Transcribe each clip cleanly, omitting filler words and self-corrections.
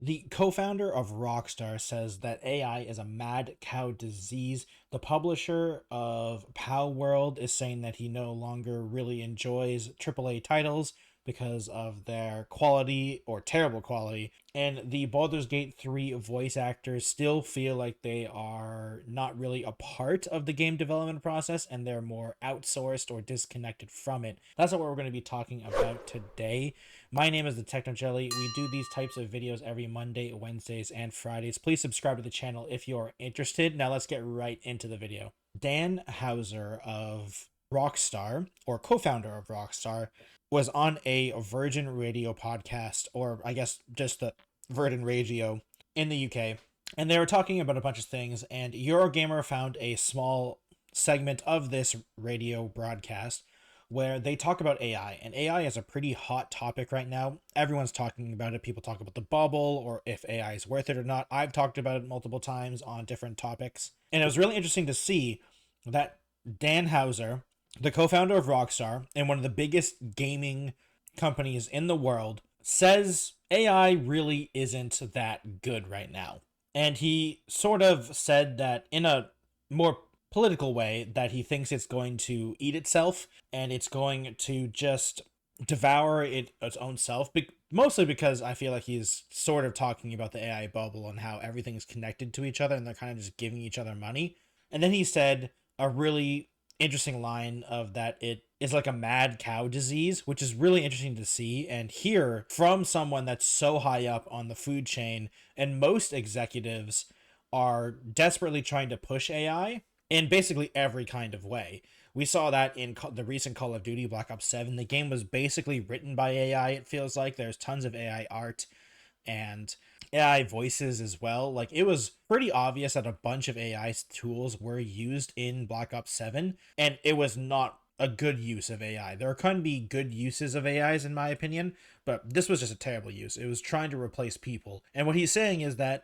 The co-founder of Rockstar says that AI is a mad cow disease. The publisher of palworld is saying that he no longer really enjoys AAA titles because of their quality or terrible quality. And the Baldur's Gate 3 voice actors still feel like they are not really a part of the game development process and they're more outsourced or disconnected from it. That's what we're going to be talking about today. My name is the Techno Jelly. We do these types of videos every Monday, Wednesdays, and Fridays. Please subscribe to the channel if you're interested. Now let's get right into the video. Dan Houser of Rockstar, or co-founder of Rockstar, was on a Virgin Radio podcast, or I guess just the Virgin Radio in the UK, and they were talking about a bunch of things, and Eurogamer found a small segment of this radio broadcast where they talk about AI, and AI is a pretty hot topic right now. Everyone's talking about it. People talk about the bubble or if AI is worth it or not. I've talked about it multiple times on different topics, and it was really interesting to see that Dan Houser, the co-founder of Rockstar and one of the biggest gaming companies in the world, says AI really isn't that good right now. And he sort of said that in a more political way that he thinks it's going to eat itself and it's going to just devour its own self. Mostly because I feel like he's sort of talking about the AI bubble and how everything's connected to each other and they're kind of just giving each other money. And then he said a really interesting line of that it is like a mad cow disease, which is really interesting to see and hear from someone that's so high up on the food chain. And most executives are desperately trying to push AI in basically every kind of way. We saw that in the recent Call of Duty Black Ops 7. The game was basically written by AI, it feels like. There's tons of AI art and AI voices as well. Like, it was pretty obvious that a bunch of AI tools were used in Black Ops 7, and it was not a good use of AI. There can be good uses of AIs, in my opinion, but this was just a terrible use. It was trying to replace people. And what he's saying is that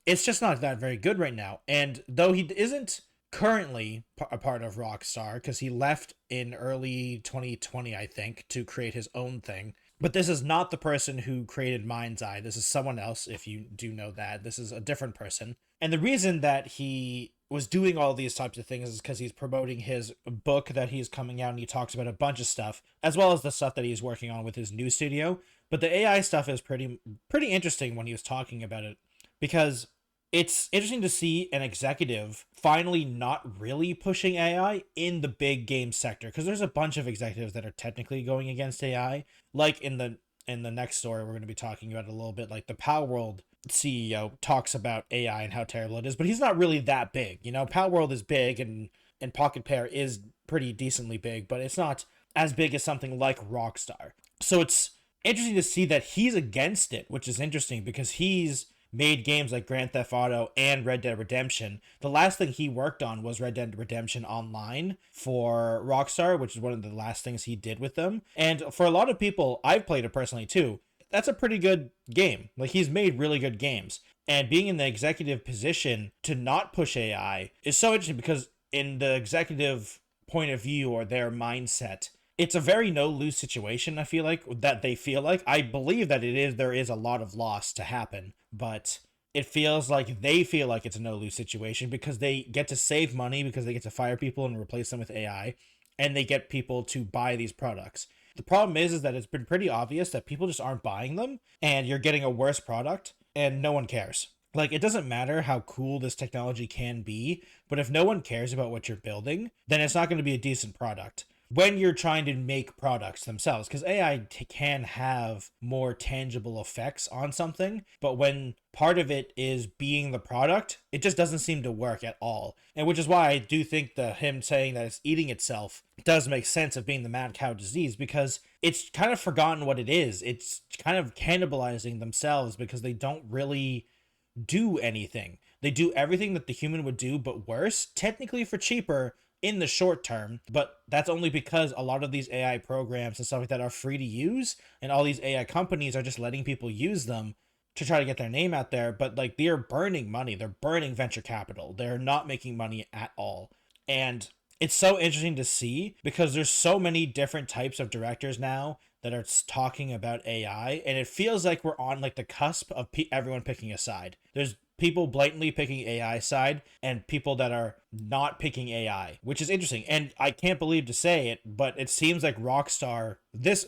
it's just not that very good right now. And though he isn't currently a part of Rockstar, because he left in early 2020, I think, to create his own thing. But this is not the person who created Mind's Eye. This is someone else, if you do know that. This is a different person. And the reason that he was doing all these types of things is because he's promoting his book that he's coming out, and he talks about a bunch of stuff, as well as the stuff that he's working on with his new studio. But the AI stuff is pretty interesting when he was talking about it, because it's interesting to see an executive finally not really pushing AI in the big game sector, because there's a bunch of executives that are technically going against AI, like in the next story we're going to be talking about it a little bit. Like the palworld CEO talks about AI and how terrible it is, but he's not really that big. Palworld is big, and Pocket Pair is pretty decently big, but it's not as big as something like Rockstar. So it's interesting to see that he's against it, which is interesting because he's made games like Grand Theft Auto and Red Dead Redemption. The last thing he worked on was Red Dead Redemption Online for Rockstar, which is one of the last things he did with them. And for a lot of people, I've played it personally too, that's a pretty good game. Like, he's made really good games. And being in the executive position to not push AI is so interesting because in the executive point of view or their mindset, it's a very no-lose situation, I feel like, that they feel like. I believe that there is a lot of loss to happen, but it feels like they feel like it's a no-lose situation because they get to save money because they get to fire people and replace them with AI, and they get people to buy these products. The problem is that it's been pretty obvious that people just aren't buying them, and you're getting a worse product, and no one cares. Like, it doesn't matter how cool this technology can be, but if no one cares about what you're building, then it's not going to be a decent product when you're trying to make products themselves, because AI can have more tangible effects on something, but when part of it is being the product, it just doesn't seem to work at all. And which is why I do think that him saying that it's eating itself does make sense of being the mad cow disease, because it's kind of forgotten what it is. It's kind of cannibalizing themselves because they don't really do anything. They do everything that the human would do, but worse, technically for cheaper in the short term, but that's only because a lot of these AI programs and stuff like that are free to use, and all these AI companies are just letting people use them to try to get their name out there. But like, they're burning money, they're burning venture capital, they're not making money at all. And it's so interesting to see because there's so many different types of directors now that are talking about AI, and it feels like we're on like the cusp of everyone picking a side. There's people blatantly picking AI side and people that are not picking AI, which is interesting. And I can't believe to say it, but it seems like Rockstar, this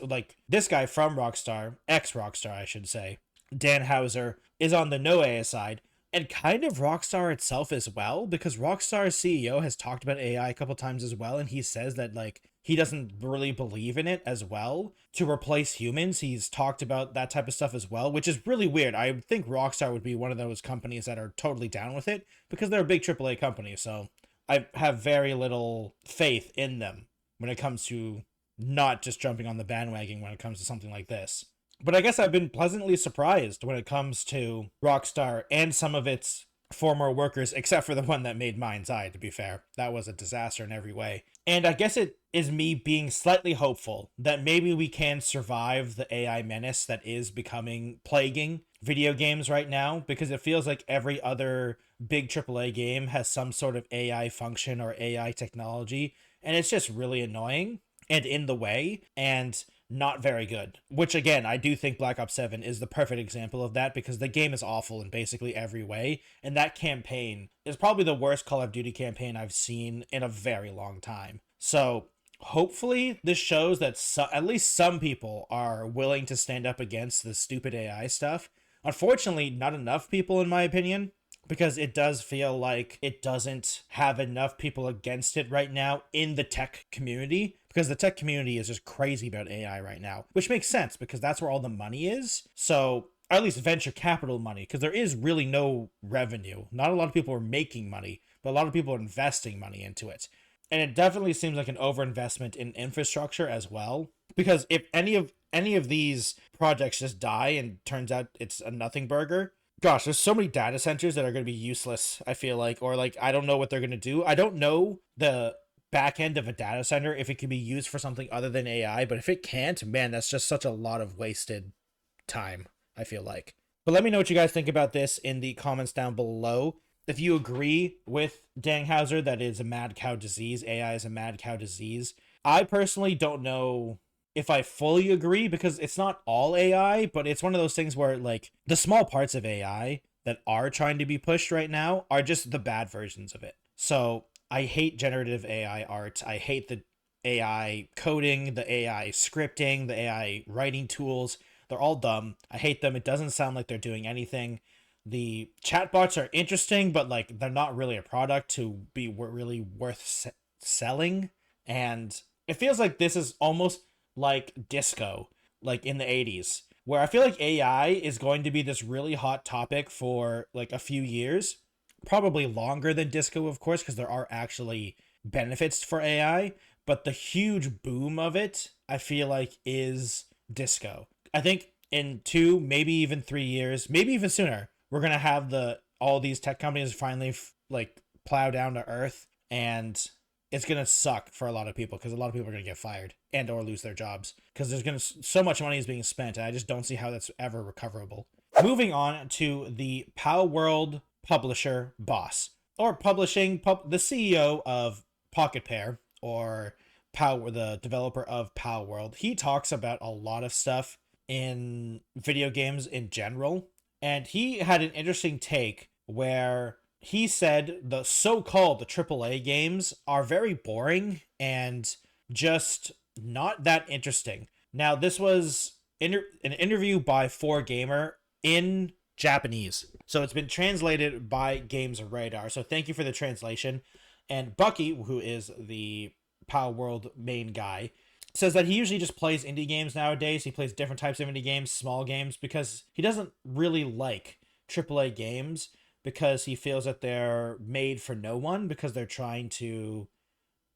guy from Rockstar, ex Rockstar, I should say, Dan Houser, is on the no AI side, and kind of Rockstar itself as well, because Rockstar's CEO has talked about AI a couple times as well, and he says that like he doesn't really believe in it as well to replace humans. He's talked about that type of stuff as well, which is really weird. I would think Rockstar would be one of those companies that are totally down with it because they're a big AAA company. So I have very little faith in them when it comes to not just jumping on the bandwagon when it comes to something like this. But I guess I've been pleasantly surprised when it comes to Rockstar and some of its former workers, except for the one that made Mind's Eye, to be fair. That was a disaster in every way. And I guess it is me being slightly hopeful that maybe we can survive the AI menace that is becoming plaguing video games right now, because it feels like every other big AAA game has some sort of AI function or AI technology, and it's just really annoying and in the way and not very good. Which again, I do think Black Ops 7 is the perfect example of that, because the game is awful in basically every way, and that campaign is probably the worst Call of Duty campaign I've seen in a very long time. So hopefully this shows that at least some people are willing to stand up against the stupid AI stuff. Unfortunately, not enough people in my opinion, because it does feel like it doesn't have enough people against it right now in the tech community, because the tech community is just crazy about AI right now, which makes sense because that's where all the money is. So, or at least venture capital money, because there is really no revenue. Not a lot of people are making money, but a lot of people are investing money into it. And it definitely seems like an overinvestment in infrastructure as well, because if any of these projects just die and turns out it's a nothing burger, gosh, there's so many data centers that are going to be useless, I feel like, or like I don't know what they're going to do. I don't know the back end of a data center if it can be used for something other than AI, but if it can't, man, that's just such a lot of wasted time, I feel like. But let me know what you guys think about this in the comments down below. If you agree with Danghauser that it's a mad cow disease, AI is a mad cow disease. I personally don't know if I fully agree, because it's not all AI, but it's one of those things where like the small parts of AI that are trying to be pushed right now are just the bad versions of it. So I hate generative AI art. I hate the AI coding, the AI scripting, the AI writing tools. They're all dumb. I hate them. It doesn't sound like they're doing anything. The chatbots are interesting, but like they're not really a product to be really worth selling. And it feels like this is almost like disco, like in the 80s, where I feel like AI is going to be this really hot topic for like a few years, probably longer than disco, of course, because there are actually benefits for AI. But the huge boom of it, I feel like, is disco. I think in 2, maybe even 3 years, maybe even sooner, we're gonna have all these tech companies finally like plow down to earth, and it's gonna suck for a lot of people, because a lot of people are gonna get fired and or lose their jobs, because there's gonna so much money is being spent, and I just don't see how that's ever recoverable. Moving on to the palworld publisher boss, or the CEO of Pocket Pair, or the developer of palworld. He talks about a lot of stuff in video games in general, and he had an interesting take where he said the so-called the AAA games are very boring and just not that interesting. Now, this was an interview by 4Gamer in Japanese, so it's been translated by Games Radar. So thank you for the translation. And Bucky, who is the palworld main guy, says that he usually just plays indie games nowadays. He plays different types of indie games, small games, because he doesn't really like AAA games, because he feels that they're made for no one, because they're trying to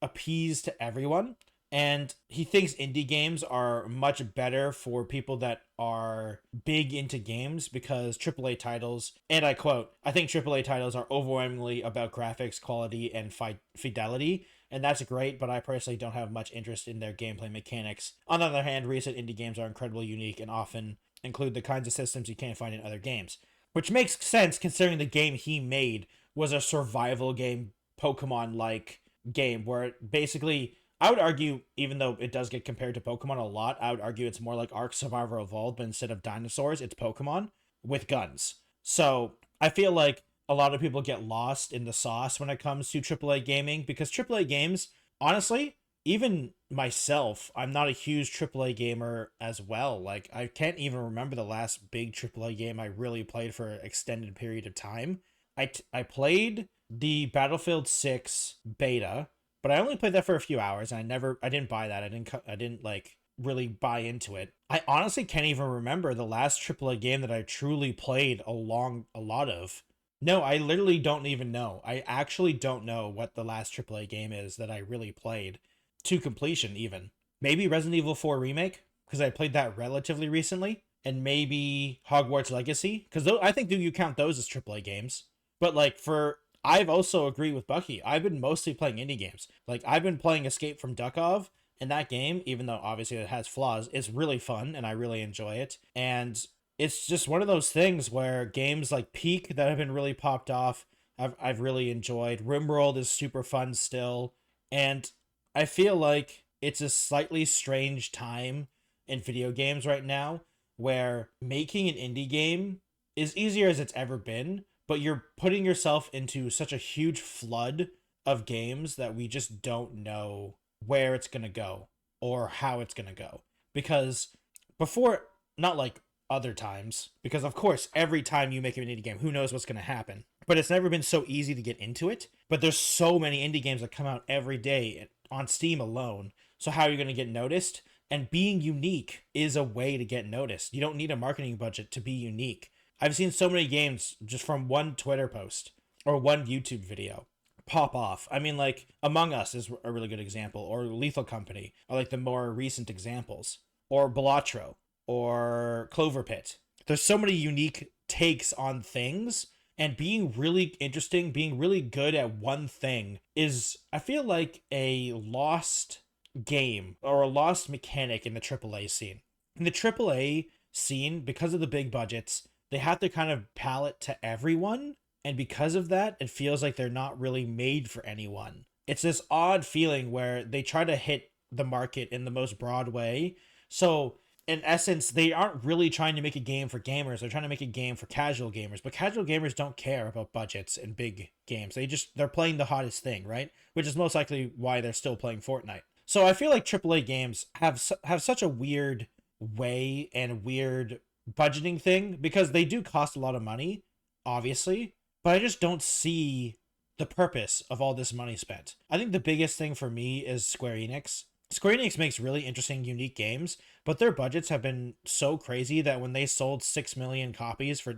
appease to everyone. And he thinks indie games are much better for people that are big into games, because AAA titles, and I quote, I think AAA titles are overwhelmingly about graphics, quality, and fidelity. And that's great, but I personally don't have much interest in their gameplay mechanics. On the other hand, recent indie games are incredibly unique and often include the kinds of systems you can't find in other games. Which makes sense considering the game he made was a survival game, Pokemon-like game, where basically I would argue, even though it does get compared to Pokemon a lot, I would argue it's more like Ark Survivor Evolved, but instead of dinosaurs, it's Pokemon with guns. So I feel like a lot of people get lost in the sauce when it comes to AAA gaming because AAA games, honestly, even myself, I'm not a huge AAA gamer as well. Like, I can't even remember the last big AAA game I really played for an extended period of time. I played the Battlefield 6 beta, but I only played that for a few hours, and I didn't buy that. I didn't like really buy into it. I honestly can't even remember the last AAA game that I truly played a lot of. No, I literally don't even know. I actually don't know what the last AAA game is that I really played to completion even. Maybe Resident Evil 4 remake because I played that relatively recently, and maybe Hogwarts Legacy because I think do you count those as AAA games? But like for I've also agreed with Bucky. I've been mostly playing indie games. Like I've been playing Escape from Duckov, and that game, even though obviously it has flaws, is really fun and I really enjoy it. And it's just one of those things where games like Peak that have been really popped off, I've really enjoyed. Rimworld is super fun still, and I feel like it's a slightly strange time in video games right now where making an indie game is easier as it's ever been, but you're putting yourself into such a huge flood of games that we just don't know where it's going to go or how it's going to go. Because before, not like other times, because of course, every time you make an indie game, who knows what's going to happen. But it's never been so easy to get into it. But there's so many indie games that come out every day on Steam alone. So how are you going to get noticed? And being unique is a way to get noticed. You don't need a marketing budget to be unique. I've seen so many games just from one Twitter post or one YouTube video pop off. I mean, like Among Us is a really good example, or Lethal Company are like the more recent examples, or Balatro, or Clover Pit. There's so many unique takes on things, and being really interesting, being really good at one thing is, I feel like, a lost game or a lost mechanic in the AAA scene. In the AAA scene, because of the big budgets, they have to kind of palette to everyone, and because of that, it feels like they're not really made for anyone. It's this odd feeling where they try to hit the market in the most broad way. So, in essence, they aren't really trying to make a game for gamers. They're trying to make a game for casual gamers. But casual gamers don't care about budgets and big games. They're playing the hottest thing, right? Which is most likely why they're still playing Fortnite. So I feel like AAA games have such a weird way and weird budgeting thing because they do cost a lot of money, obviously, but I just don't see the purpose of all this money spent. I think the biggest thing for me is Square Enix. Square Enix makes really interesting, unique games, but their budgets have been so crazy that when they sold 6 million copies for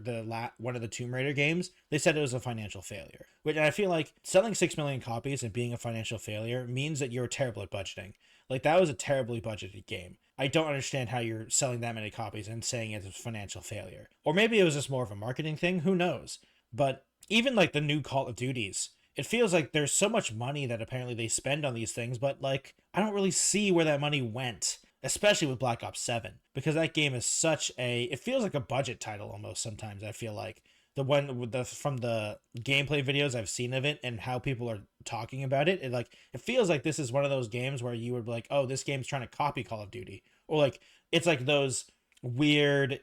one of the Tomb Raider games, they said it was a financial failure. Which I feel like selling 6 million copies and being a financial failure means that you're terrible at budgeting. Like that was a terribly budgeted game. I don't understand how you're selling that many copies and saying it's a financial failure. Or maybe it was just more of a marketing thing. Who knows? But even like the new Call of Duties, it feels like there's so much money that apparently they spend on these things, but like I don't really see where that money went, especially with Black Ops 7, because that game is it feels like a budget title almost sometimes. I feel like the one with from the gameplay videos I've seen of it and how people are talking about it, it feels like this is one of those games where you would be like, oh, this game's trying to copy Call of Duty, or like it's like those weird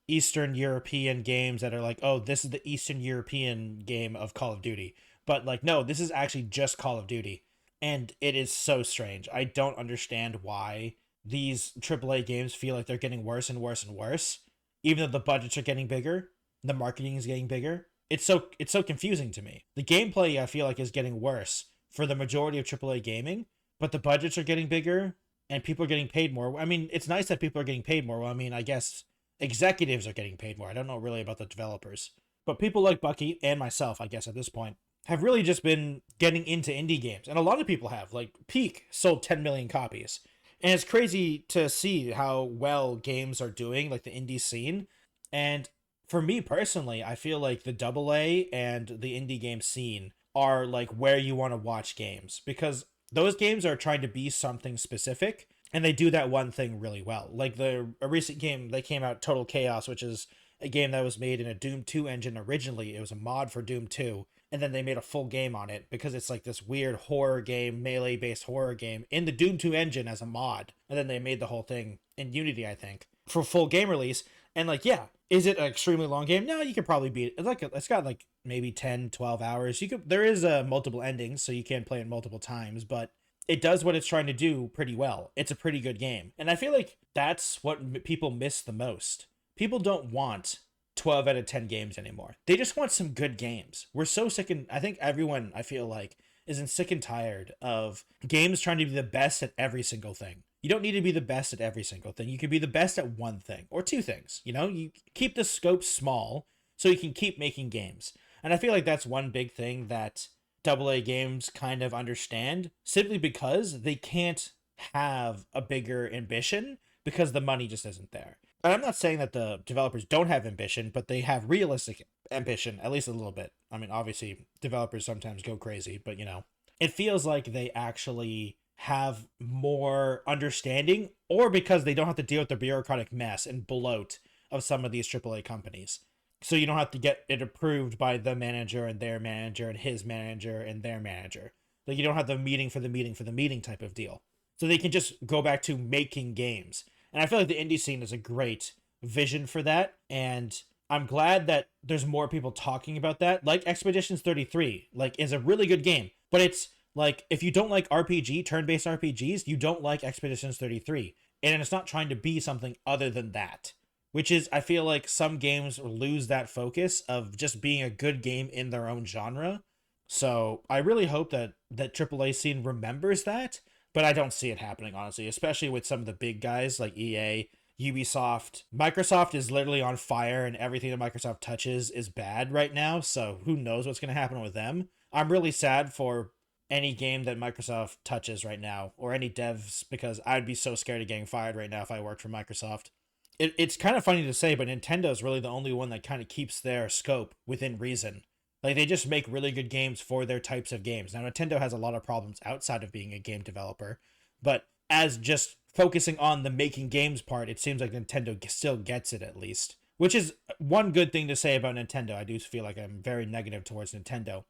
Eastern European games that are like, oh, this is the Eastern European game of Call of Duty. But like, no, this is actually just Call of Duty. And it is so strange. I don't understand why these AAA games feel like they're getting worse and worse and worse, even though the budgets are getting bigger, the marketing is getting bigger. It's so confusing to me. The gameplay I feel like is getting worse for the majority of AAA gaming, but the budgets are getting bigger and people are getting paid more. I mean, it's nice that people are getting paid more. Well, I mean, I guess executives are getting paid more. I don't know really about the developers. But people like Bucky and myself, I guess at this point, have really just been getting into indie games. And a lot of people have. Like, Peak sold 10 million copies. And it's crazy to see how well games are doing, like the indie scene. And for me personally, I feel like the AA and the indie game scene are like where you want to watch games. Because those games are trying to be something specific. And they do that one thing really well. Like a recent game that came out, Total Chaos, which is a game that was made in a Doom 2 engine originally. It was a mod for Doom 2, and then they made a full game on it because it's like this weird horror game, melee based horror game in the Doom 2 engine as a mod. And then they made the whole thing in Unity, I think, for full game release. And like, yeah, is it an extremely long game? No, you could probably beat it. It's got like maybe 10, 12 hours. There is multiple endings, so you can play it multiple times, but it does what it's trying to do pretty well. It's a pretty good game. And I feel like that's what people miss the most. People don't want 12 out of 10 games anymore. They just want some good games. We're so sick and I think everyone, I feel like, isn't sick and tired of games trying to be the best at every single thing. You don't need to be the best at every single thing. You can be the best at one thing or two things. You know, you keep the scope small so you can keep making games. And I feel like that's one big thing that AA games kind of understand, simply because they can't have a bigger ambition because the money just isn't there. And I'm not saying that the developers don't have ambition, but they have realistic ambition, at least a little bit. I mean, obviously, developers sometimes go crazy, but you know, it feels like they actually have more understanding, or because they don't have to deal with the bureaucratic mess and bloat of some of these AAA companies. So you don't have to get it approved by the manager and their manager and his manager and their manager. Like, you don't have the meeting for the meeting for the meeting type of deal. So they can just go back to making games. And I feel like the indie scene is a great vision for that. And I'm glad that there's more people talking about that. Like Expeditions 33, like, is a really good game. But it's like, if you don't like turn-based RPGs, you don't like Expeditions 33. And it's not trying to be something other than that. Which is, I feel like some games lose that focus of just being a good game in their own genre. So I really hope that AAA scene remembers that, but I don't see it happening, honestly, especially with some of the big guys like EA, Ubisoft. Microsoft is literally on fire, and everything that Microsoft touches is bad right now, so who knows what's going to happen with them. I'm really sad for any game that Microsoft touches right now, or any devs, because I'd be so scared of getting fired right now if I worked for Microsoft. It's kind of funny to say, but Nintendo is really the only one that kind of keeps their scope within reason. Like, they just make really good games for their types of games. Now, Nintendo has a lot of problems outside of being a game developer, but as just focusing on the making games part, it seems like Nintendo still gets it, at least. Which is one good thing to say about Nintendo. I do feel like I'm very negative towards Nintendo.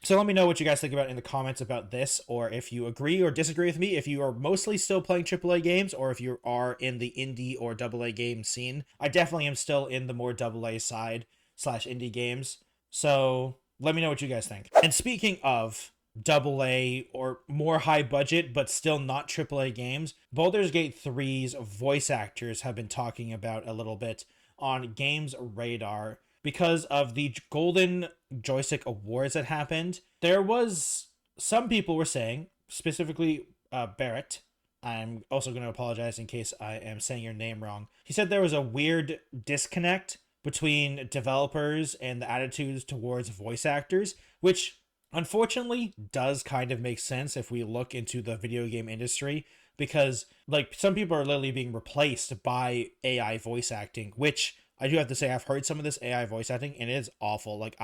So let me know what you guys think about in the comments about this, or if you agree or disagree with me, if you are mostly still playing AAA games, or if you are in the indie or AA game scene. I definitely am still in the more AA side / indie games. So let me know what you guys think. And speaking of AA or more high budget but still not AAA games, Baldur's Gate 3's voice actors have been talking about a little bit on Games Radar. Because of the Golden Joystick Awards that happened, there was, some people were saying, specifically Barrett, I'm also going to apologize in case I am saying your name wrong. He said there was a weird disconnect between developers and the attitudes towards voice actors, which unfortunately does kind of make sense if we look into the video game industry, because like, some people are literally being replaced by AI voice acting, which I do have to say, I've heard some of this AI voice acting, and it is awful. Like,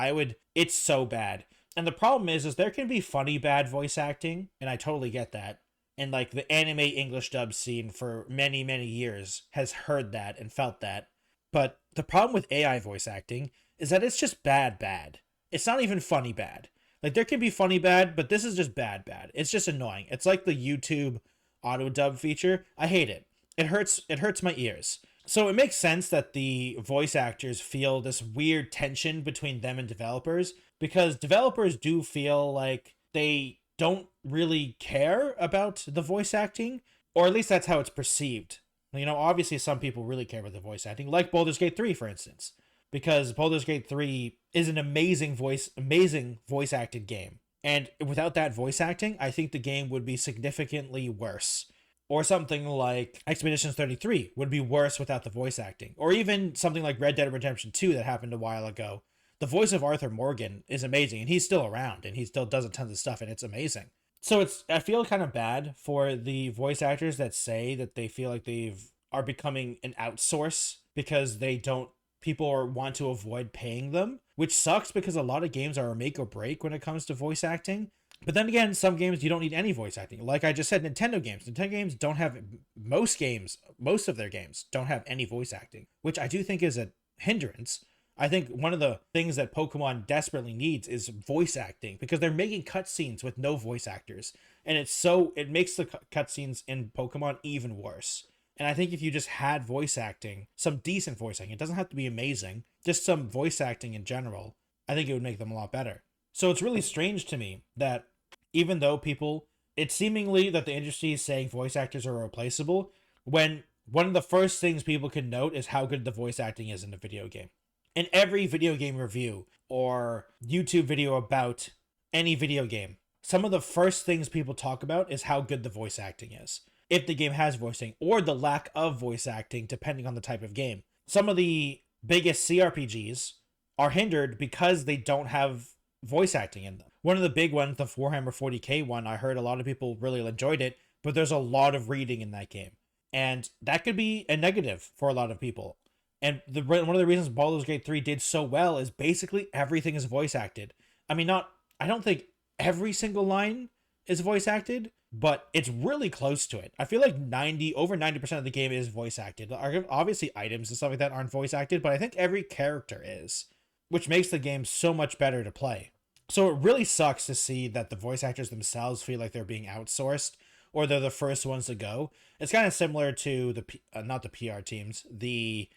it's so bad. And the problem is there can be funny bad voice acting, and I totally get that. And like, the anime English dub scene for many, many years has heard that and felt that. But the problem with AI voice acting is that it's just bad. It's not even funny bad. Like, there can be funny bad, but this is just bad. It's just annoying. It's like the YouTube auto dub feature. I hate it. It hurts my ears. So it makes sense that the voice actors feel this weird tension between them and developers, because developers do feel like they don't really care about the voice acting, or at least that's how it's perceived. You know, obviously some people really care about the voice acting, like Baldur's Gate 3, for instance, because Baldur's Gate 3 is an amazing voice acted game. And without that voice acting, I think the game would be significantly worse. Or something like Expeditions 33 would be worse without the voice acting. Or even something like Red Dead Redemption 2 that happened a while ago. The voice of Arthur Morgan is amazing, and he's still around, and he still does a ton of stuff, and it's amazing. So I feel kind of bad for the voice actors that say that they feel like are becoming an outsource because people want to avoid paying them, which sucks because a lot of games are a make or break when it comes to voice acting. But then again, some games you don't need any voice acting. Like I just said, Nintendo games don't have, most of their games don't have any voice acting, which I do think is hindrance. I think one of the things that Pokemon desperately needs is voice acting, because they're making cutscenes with no voice actors, and it makes the cutscenes in Pokemon even worse. And I think if you just had voice acting, some decent voice acting, it doesn't have to be amazing, just some voice acting in general, I think it would make them a lot better. So it's really strange to me that even though people, it's seemingly that the industry is saying voice actors are replaceable, when one of the first things people can note is how good the voice acting is in a video game. In every video game review or YouTube video about any video game, some of the first things people talk about is how good the voice acting is. If the game has voicing, or the lack of voice acting, depending on the type of game. Some of the biggest CRPGs are hindered because they don't have voice acting in them. One of the big ones, the Warhammer 40k one, I heard a lot of people really enjoyed it, but there's a lot of reading in that game. And that could be a negative for a lot of people. And one of the reasons Baldur's Gate 3 did so well is basically everything is voice acted. I mean, I don't think every single line is voice acted, but it's really close to it. I feel like over 90% of the game is voice acted. Obviously, items and stuff like that aren't voice acted, but I think every character is, which makes the game so much better to play. So it really sucks to see that the voice actors themselves feel like they're being outsourced, or they're the first ones to go. It's kind of similar to not the PR teams, the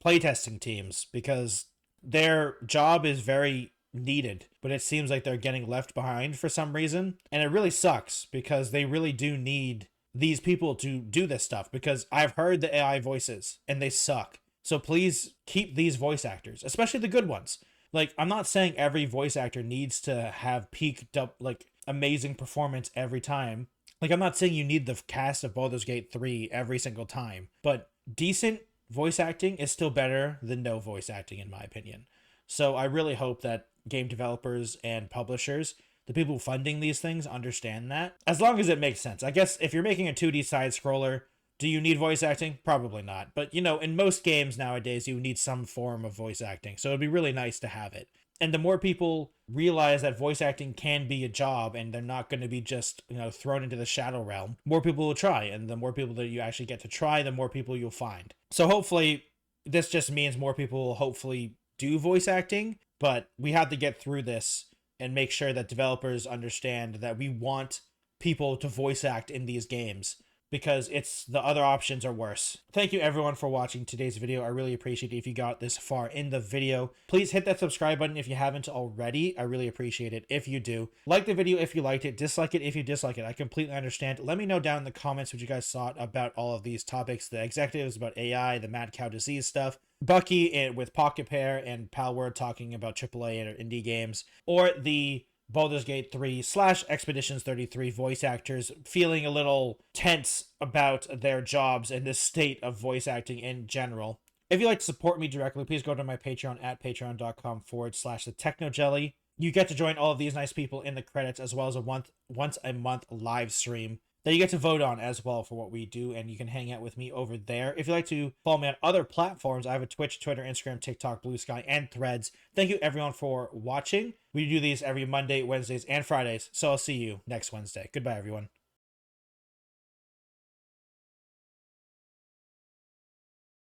playtesting teams, because their job is very needed, but it seems like they're getting left behind for some reason. And it really sucks, because they really do need these people to do this stuff, because I've heard the AI voices and they suck. So please keep these voice actors, especially the good ones. Like, I'm not saying every voice actor needs to have peaked up, like, amazing performance every time. Like, I'm not saying you need the cast of Baldur's Gate 3 every single time, but decent voice acting is still better than no voice acting, in my opinion. So I really hope that game developers and publishers, the people funding these things, understand that. As long as it makes sense. I guess if you're making a 2D side scroller, do you need voice acting? Probably not. But, in most games nowadays, you need some form of voice acting. So it'd be really nice to have it. And the more people realize that voice acting can be a job and they're not going to be just, thrown into the shadow realm, more people will try. And the more people that you actually get to try, the more people you'll find. So hopefully this just means more people will hopefully do voice acting, but we have to get through this and make sure that developers understand that we want people to voice act in these games, because the other options are worse. Thank you everyone for watching today's video. I really appreciate it if you got this far in the video. Please hit that subscribe button if you haven't already. I really appreciate it if you do. Like the video if you liked it. Dislike it if you dislike it. I completely understand. Let me know down in the comments what you guys thought about all of these topics. The executives, about AI, the mad cow disease stuff, Bucky with Pocket Pair, and palworld talking about AAA and indie games, or the Baldur's Gate 3 / Expeditions 33 voice actors feeling a little tense about their jobs and the state of voice acting in general. If you'd like to support me directly, please go to my Patreon at patreon.com/thetechnojelly. You get to join all of these nice people in the credits, as well as a once a month live stream that you get to vote on as well for what we do, and you can hang out with me over there. If you'd like to follow me on other platforms, I have a Twitch, Twitter, Instagram, TikTok, Blue Sky, and Threads. Thank you everyone for watching. We do these every Monday, Wednesdays, and Fridays, so I'll see you next Wednesday. Goodbye, everyone.